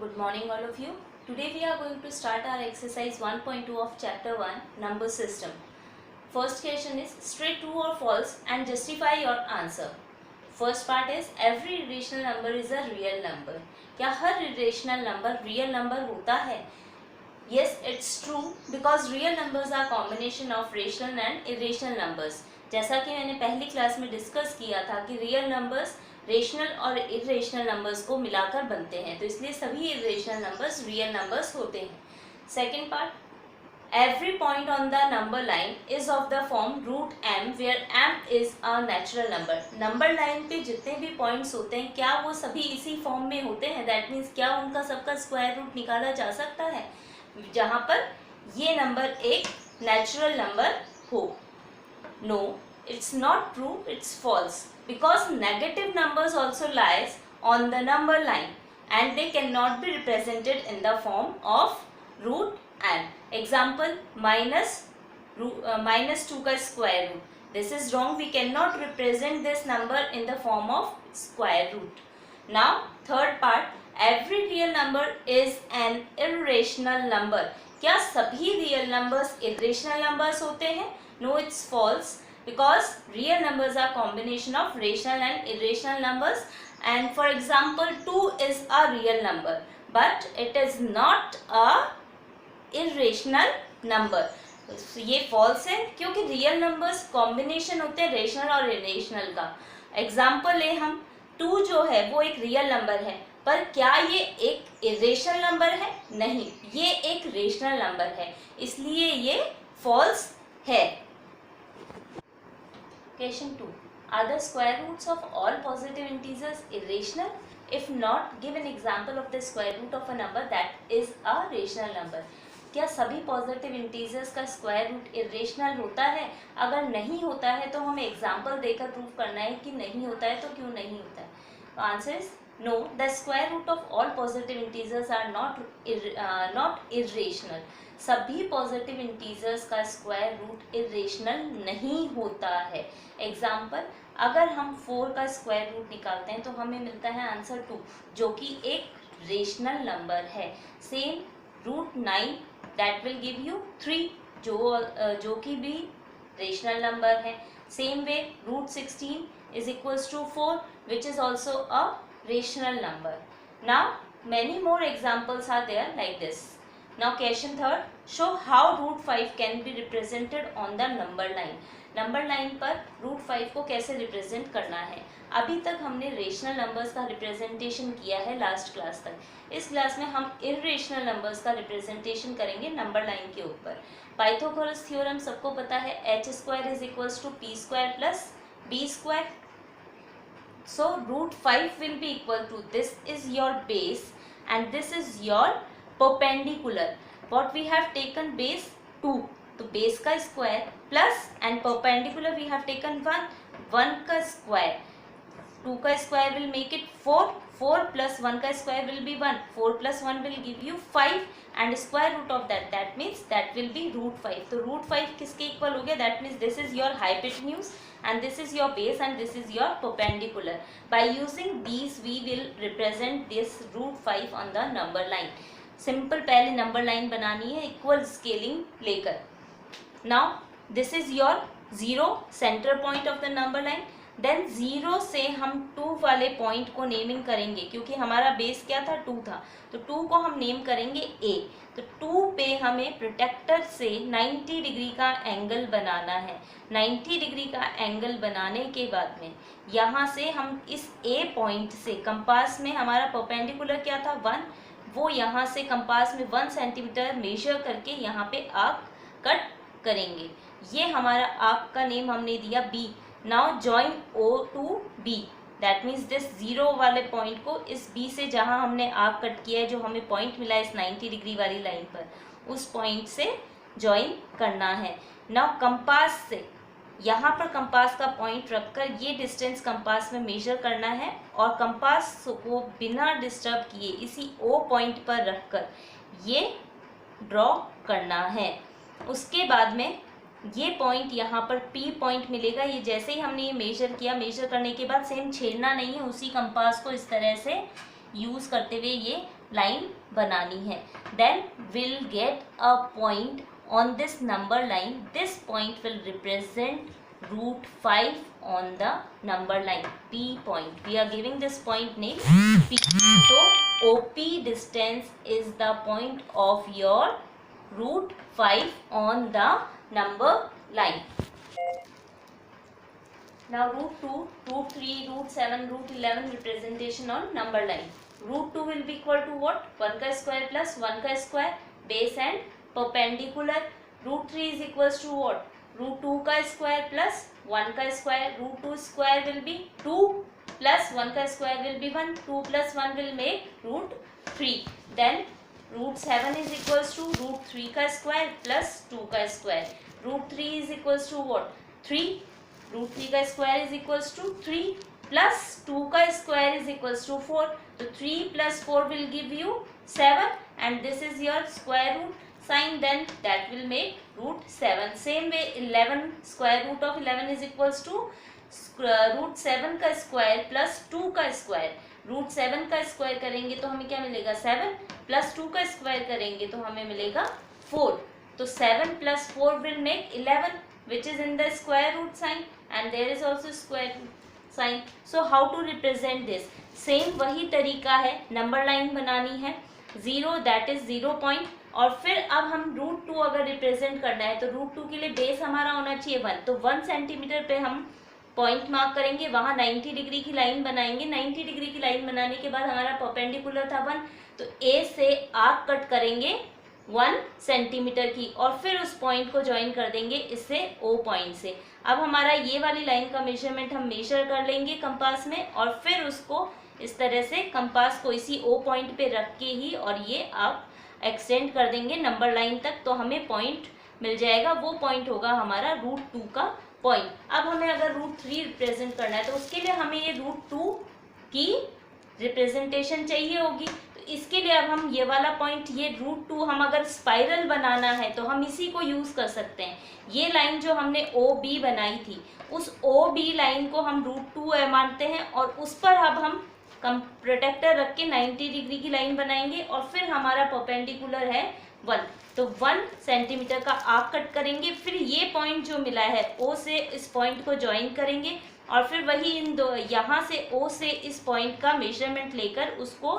Good morning all of you. Today we are going to start our exercise 1.2 of chapter 1 number system. First question is state true or false and justify your answer. First part is every irrational number is a real number. क्या हर irrational number real number होता है? Yes, it's true because real numbers are combination of rational and irrational numbers. जैसा कि मैंने पहली class में discuss किया था कि रियल नंबर्स रेशनल और इरेशनल नंबर्स को मिलाकर बनते हैं, तो इसलिए सभी इरेशनल नंबर्स रियल नंबर्स होते हैं. Second part, every point on the number line is of the form root m where m is a natural number. Number line पे जितने भी पॉइंट्स होते हैं क्या वो सभी इसी फॉर्म में होते हैं? दैट मीन्स क्या उनका सबका स्क्वायर रूट निकाला जा सकता है जहाँ पर ये नंबर एक नेचुरल नंबर हो? No, it's not true, it's false because negative numbers also lies on the number line and they cannot be represented in the form of root m. Example, minus 2 का square root. This is wrong, we cannot represent this number in the form of square root. Now third part, every real number is an irrational number. क्या सभी real numbers irrational numbers होते हैं? No, it's false because real numbers are combination of rational and irrational numbers, and for example 2 is a real number but it is not a irrational number. ये false है क्योंकि real numbers combination होते हैं rational और irrational का. Example ले हम 2 जो है वो एक रियल नंबर है, पर क्या ये एक इरेशनल नंबर है? नहीं, ये एक रेशनल नंबर है, इसलिए ये फॉल्स है. Question 2. Are the square roots of all positive integers irrational? If not, give an example of the square root of a number that is a rational number. क्या सभी पॉजिटिव इंटीजर्स का square root irrational होता है? अगर नहीं होता है तो हमें एग्जाम्पल देकर प्रूव करना है कि नहीं होता है, तो क्यों नहीं होता है. Answer is no, the square root of all positive integers are not irrational. सभी पॉजिटिव इंटीजर्स का स्क्वायर रूट इरेशनल नहीं होता है. एग्जाम्पल, अगर हम 4 का स्क्वायर रूट निकालते हैं तो हमें मिलता है आंसर 2 जो कि एक रेशनल नंबर है. Same root 9 that will give you 3 जो कि भी रेशनल नंबर है. Same way root 16 is equals to 4 which is also a rational number. Now many more examples are there like this. Now question third, show how root 5 can be represented on the number line. Number line पर root 5 को कैसे represent करना है? अभी तक हमने rational numbers का representation किया है लास्ट क्लास तक. इस क्लास में हम इरेशनल नंबर्स का रिप्रेजेंटेशन करेंगे नंबर लाइन के ऊपर. पाइथागोरस थ्योरम सबको पता है, h square is equals to p square plus b square. So root 5 will be equal to, this is your base and this is your perpendicular. What we have taken base 2, तो base का square plus and perpendicular we have taken 1 का square. 2 का square will make it 4 plus 1 का square will be 1, 4 plus 1 will give you 5 and square root of that means that will be root 5. तो root 5 किसके equal हो गया? That means this is your hypotenuse and this is your base and this is your perpendicular. By using these we will represent this root 5 on the number line. Simple पहले number line बनानी है equal scaling लेकर. Now this is your 0 center point of the number line. Then 0 से हम 2 वाले point को naming करेंगे क्योंकि हमारा बेस क्या था? 2 था, तो 2 को हम नेम करेंगे a. तो 2 पे हमें प्रोटेक्टर से 90 डिग्री का एंगल बनाना है. 90 डिग्री का एंगल बनाने के बाद में यहाँ से हम इस a पॉइंट से कंपास में हमारा परपेंडिकुलर क्या था? 1. वो यहाँ से कंपास में 1 सेंटीमीटर मेजर करके यहाँ पे आर्क कट करेंगे. ये हमारा आर्क का नेम हमने दिया b. Now join O to B. That means this 0 वाले पॉइंट को इस B से जहाँ हमने आर्क कट किया है, जो हमें पॉइंट मिला है इस 90 डिग्री वाली लाइन पर, उस पॉइंट से ज्वाइन करना है. Now कंपास से यहाँ पर कंपास का पॉइंट रखकर ये डिस्टेंस कंपास में मेजर करना है और कंपास को बिना डिस्टर्ब किए इसी O पॉइंट पर रखकर ये ड्रॉ करना है. उसके बाद में ये पॉइंट यहाँ पर P पॉइंट मिलेगा. ये जैसे ही हमने ये मेजर किया, मेजर करने के बाद सेम छेड़ना नहीं है, उसी कंपास को इस तरह से यूज़ करते हुए ये लाइन बनानी है. Then will get a point on this number line. This point will represent root 5 on the number line. P point. We are giving this point name P. So OP distance is the point of your root 5 on the number line. Now root 2, root 3, root 7, root 11 representation on number line. Root 2 will be equal to what? 1 ka square plus 1 ka square, base and perpendicular. Root 3 is equals to what? Root 2 ka square plus 1 ka square. Root 2 square will be 2 plus 1 ka square will be 1. 2 plus 1 will make root 3. Then root 7 is equals to root 3 ka square plus 2 ka square. Root 3 is equals to what? 3. Root 3 ka square is equals to 3 plus 2 ka square is equals to 4. So 3 plus 4 will give you 7 and this is your square root sign, then that will make root 7. Same way 11 square root of 11 is equals to root 7 का square plus 2 का square. root 7 का square करेंगे तो हमें क्या मिलेगा 7 plus 2 का square करेंगे तो हमें मिलेगा 4. तो 7 plus 4 will make 11 which is in the square root sign and there is also square root sign. So how to represent this? Same वही तरीका है, नंबर लाइन बनानी है 0 that is 0 point और फिर अब हम रूट 2 अगर रिप्रेजेंट करना है तो रूट 2 के लिए बेस हमारा होना चाहिए 1. तो 1 सेंटीमीटर पे हम पॉइंट मार्क करेंगे, वहाँ 90 डिग्री की लाइन बनाएंगे. 90 डिग्री की लाइन बनाने के बाद हमारा परपेंडिकुलर था 1 तो ए से आर्क कट करेंगे 1 सेंटीमीटर की और फिर उस पॉइंट को ज्वाइन कर देंगे इससे ओ पॉइंट से. अब हमारा ये वाली लाइन का मेजरमेंट हम मेजर कर लेंगे कंपास में और फिर उसको इस तरह से कंपास को इसी ओ पॉइंट पे रख के ही और ये आप एक्सटेंड कर देंगे नंबर लाइन तक तो हमें पॉइंट मिल जाएगा. वो पॉइंट होगा हमारा रूट 2 का पॉइंट. अब हमें अगर रूट 3 रिप्रेजेंट करना है तो उसके लिए हमें ये रूट 2 की रिप्रेजेंटेशन चाहिए होगी. तो इसके लिए अब हम ये वाला पॉइंट ये रूट 2 हम अगर स्पाइरल बनाना है तो हम इसी को यूज़ कर सकते हैं. ये लाइन जो हमने ओ बी बनाई थी उस ओ बी लाइन को हम रूट 2 मानते हैं और उस पर अब हम प्रोटेक्टर रख के 90 डिग्री की लाइन बनाएंगे और फिर हमारा परपेंडिकुलर है 1. तो 1 सेंटीमीटर का आर्क कट करेंगे. फिर ये पॉइंट जो मिला है ओ से इस पॉइंट को ज्वाइन करेंगे और फिर वही इन दो यहाँ से ओ से इस पॉइंट का मेजरमेंट लेकर उसको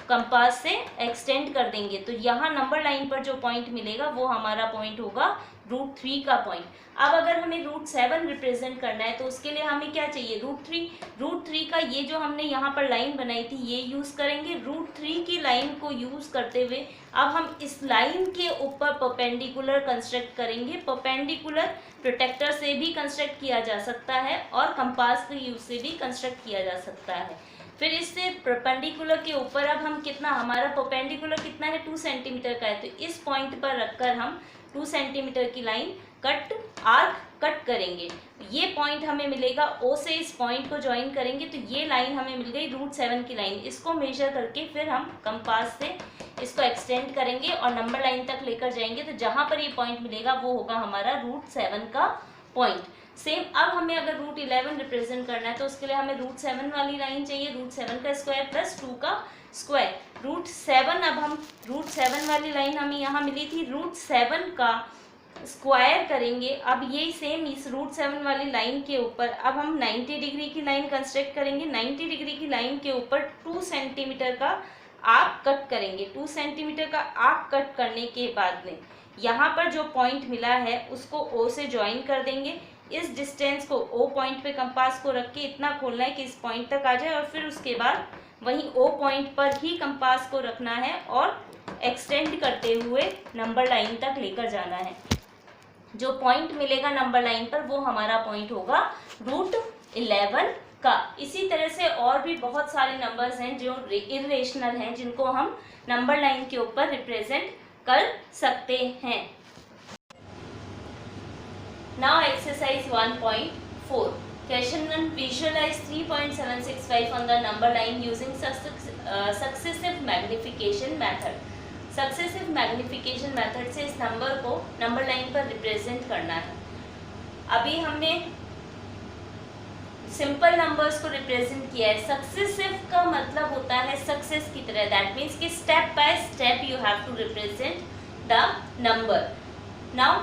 कंपास से एक्सटेंड कर देंगे. तो यहाँ नंबर लाइन पर जो पॉइंट मिलेगा वो हमारा पॉइंट होगा रूट 3 का पॉइंट. अब अगर हमें रूट 7 रिप्रेजेंट करना है तो उसके लिए हमें क्या चाहिए रूट 3. रूट 3 का ये जो हमने यहाँ पर लाइन बनाई थी ये यूज़ करेंगे. रूट 3 की लाइन को यूज़ करते हुए अब हम इस लाइन के ऊपर परपेंडिकुलर कंस्ट्रक्ट करेंगे. परपेंडिकुलर प्रोटेक्टर से भी कंस्ट्रक्ट किया जा सकता है और कंपास के यूज से भी कंस्ट्रक्ट किया जा सकता है. फिर इससे परपेंडिकुलर के ऊपर अब हम कितना हमारा परपेंडिकुलर कितना है 2 सेंटीमीटर का है तो इस पॉइंट पर रखकर हम 2 सेंटीमीटर की लाइन आर्क कट करेंगे. ये पॉइंट हमें मिलेगा ओ से इस पॉइंट को ज्वाइन करेंगे तो ये लाइन हमें मिल गई रूट 7 की लाइन. इसको मेजर करके फिर हम कंपास से इसको एक्सटेंड करेंगे और नंबर लाइन तक लेकर जाएंगे. तो जहाँ पर ये पॉइंट मिलेगा वो होगा हमारा रूट 7 का पॉइंट. सेम अब हमें अगर रूट 11 रिप्रेजेंट करना है तो उसके लिए हमें रूट 7 वाली लाइन चाहिए. रूट 7 का स्क्वायर प्लस 2 का स्क्वायर. रूट 7 अब हम रूट 7 वाली लाइन हमें यहाँ मिली थी रूट 7 का स्क्वायर करेंगे. अब ये सेम इस रूट 7 वाली लाइन के ऊपर अब हम 90 डिग्री की लाइन कंस्ट्रक्ट करेंगे. 90 डिग्री की लाइन के ऊपर 2 सेंटीमीटर का आर्क कट करेंगे. 2 सेंटीमीटर का आर्क कट करने के बाद में यहाँ पर जो पॉइंट मिला है उसको ओ से ज्वाइन कर देंगे. इस डिस्टेंस को ओ पॉइंट पे कंपास को रख के इतना खोलना है कि इस पॉइंट तक आ जाए और फिर उसके बाद वहीं ओ पॉइंट पर ही कंपास को रखना है और एक्सटेंड करते हुए नंबर लाइन तक लेकर जाना है. जो पॉइंट मिलेगा नंबर लाइन पर वो हमारा पॉइंट होगा रूट 11 का. इसी तरह से और भी बहुत सारे नंबर्स हैं जो इरेशनल हैं जिनको हम नंबर लाइन के ऊपर रिप्रेजेंट कर सकते हैं. Now exercise 1.4. Question 1. Visualize 3.765 on the number line using successive magnification method. Successive magnification method से इस नंबर को नंबर लाइन पर रिप्रेजेंट करना है. अभी हमने सिंपल नंबर्स को रिप्रेजेंट किया है। सक्सेसिव का मतलब होता है सक्सेस की तरह, दैट मीन्स कि step by step you have to represent the number. Now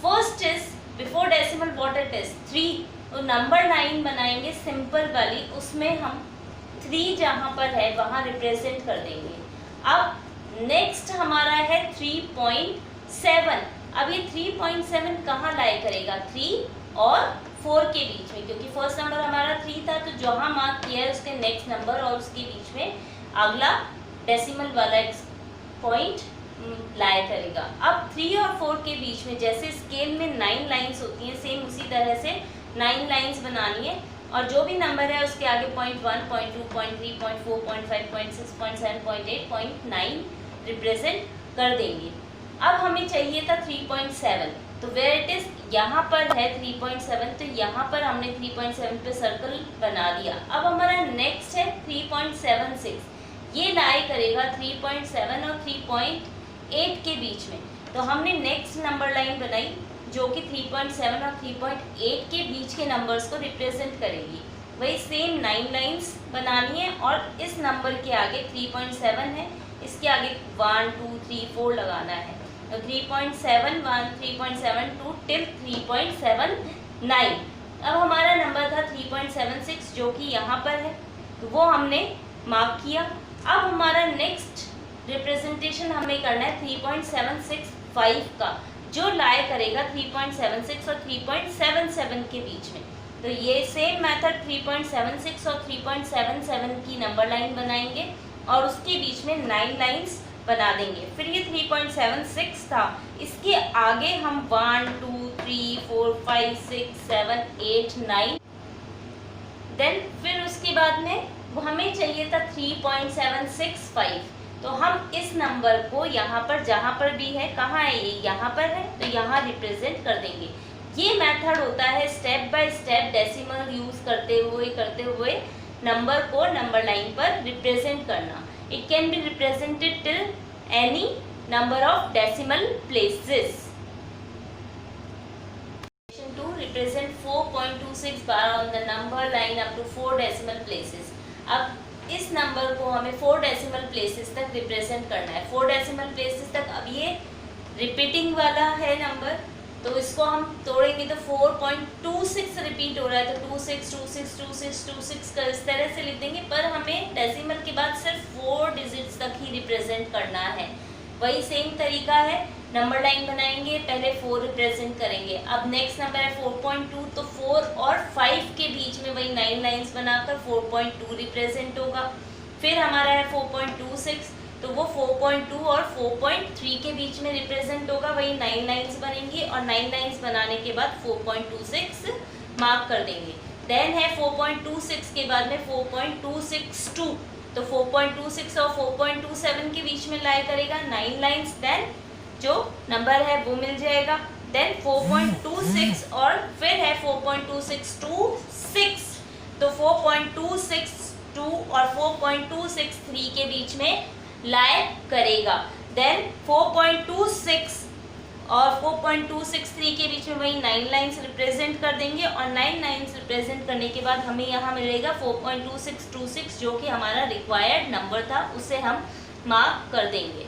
first is before decimal what it is 3, तो नंबर 9 बनाएंगे सिंपल वाली, उसमें हम 3 जहाँ पर है वहाँ रिप्रेजेंट कर देंगे। अब नेक्स्ट हमारा है 3.7। अब ये 3.7 कहाँ लाई करेगा, 3 और 4 के बीच में, क्योंकि फर्स्ट नंबर हमारा 3 था, तो जहाँ मार्क किया है उसके नेक्स्ट नंबर और उसके बीच में अगला डेसिमल वाला पॉइंट लाया करेगा। अब 3 और 4 के बीच में जैसे स्केल में 9 लाइंस होती हैं, सेम उसी तरह से 9 लाइंस बनानी है, और जो भी नंबर है उसके आगे 0.1, 0.2, 0.3, 0.4, 0.5, 0.6, 0.7, 0.8, 0.9 रिप्रेजेंट कर देंगे। अब हमें चाहिए था 3.7, तो वेयर इट इज, यहाँ पर है 3.7, तो यहाँ पर हमने 3.7 पे सर्कल बना दिया। अब हमारा नेक्स्ट है 3.76, ये लाई करेगा 3.7 और 3.8 के बीच में, तो हमने नेक्स्ट नंबर लाइन बनाई जो कि 3.7 और 3.8 के बीच के नंबर्स को रिप्रेजेंट करेगी। वही सेम 9 लाइंस बनानी है, और इस नंबर के आगे 3.7 है, इसके आगे 1, 2, 3, 4 लगाना है, तो 3.71, 3.72 टिल 3.79। अब हमारा नंबर था 3.76 जो कि यहाँ पर है, तो वो हमने मार्क किया। अब हमारा नेक्स्ट रिप्रेजेंटेशन हमें करना है 3.765 का, जो लाया करेगा 3.76 और 3.77 के बीच में। तो ये सेम मेथड 3.76 और 3.77 की नंबर लाइन बनाएंगे और उसके बीच में 9 लाइंस बना देंगे। फिर ये 3.76 था, इसके आगे हम 1, 2, 3, 4, 5, 6, 7, 8, 9, देन फिर उसके बाद में वो हमें चाहिए था 3.765, तो हम इस नंबर को यहाँ पर जहाँ पर भी है, कहाँ है ये, यहाँ पर है, तो यहाँ रिप्रेजेंट कर देंगे। ये मेथड होता है step by step decimal use करते हुए नंबर को नंबर लाइन पर रिप्रेजेंट करना। It can be represented till any number of decimal places. To represent 4.26 bar on the number line up to 4 decimal places। अब इस number को हमें 4 decimal places तक रिप्रेजेंट करना है। 4 डेसिमल प्लेसेस तक, अब ये रिपीटिंग वाला है नंबर, तो इसको हम तोड़ेंगे तो 4.26 रिपीट हो रहा है, तो 26, 26, 26, 26 का इस तरह से लिख देंगे, पर हमें डेसिमल के बाद सिर्फ 4 डिजिट्स तक ही रिप्रेजेंट करना है। वही सेम तरीका है, नंबर लाइन बनाएंगे, पहले 4 रिप्रेजेंट करेंगे। अब नेक्स्ट नंबर है 4.2, तो 4 और 5 के बीच में वही 9 लाइंस बनाकर 4.2 रिप्रेजेंट होगा। फिर हमारा है 4.26, तो वो 4.2 और 4.3 के बीच में रिप्रेजेंट होगा, वही 9 लाइंस बनेंगी, और 9 लाइंस बनाने के बाद 4.26 मार्क कर देंगे। देन है 4.26 के बाद में 4.262, तो 4.26 और 4.27 के बीच में लाया करेगा 9 लाइंस, देन जो नंबर है वो मिल जाएगा। देन 4.26 और फिर है 4.2626, तो 4.262 और 4.263 के बीच में लाया करेगा। देन 4.26 और 4.263 के बीच में वही 9 लाइंस रिप्रेजेंट कर देंगे, और 9 लाइंस रिप्रेजेंट करने के बाद हमें यहाँ मिलेगा 4.2626 जो कि हमारा रिक्वायर्ड नंबर था, उसे हम मार्क कर देंगे।